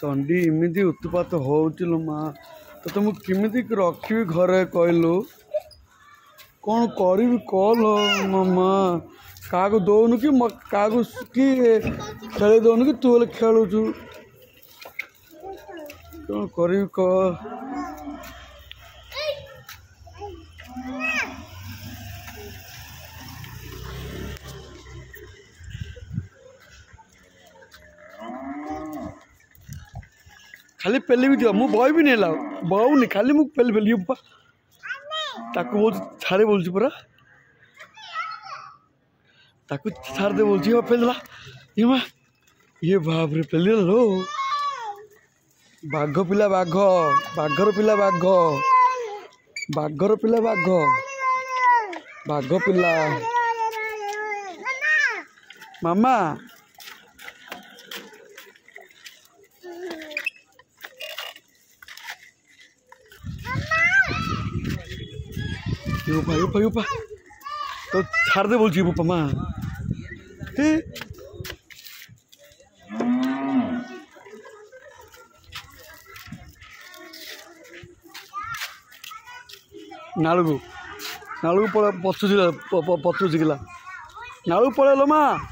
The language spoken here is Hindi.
चंडी इमिदी उत्पात होलो माँ तो तुम किमिदी रखी घरे कहलु कौन करी कल मामा क्या दौनु कि क्या कि खेल दौनु कि तू खेलुचु कौन करी कह खाली पेली भी दियो मु बय भी नहीं ला बहुनी खाली मु पेली पेली ताकू बोल छाड़े बोल पूरा ताकू छाड़ दे बोल पेलला ये बाप रे पेली लो बाघ पिला बाघ बाघर पिला बाघ बाघर पिला बाघ बाघ पिला मामा यूपा तो छाड़ दे बोल यूपा माँ नालू नालू पचुची नालू पड़ेलो माँ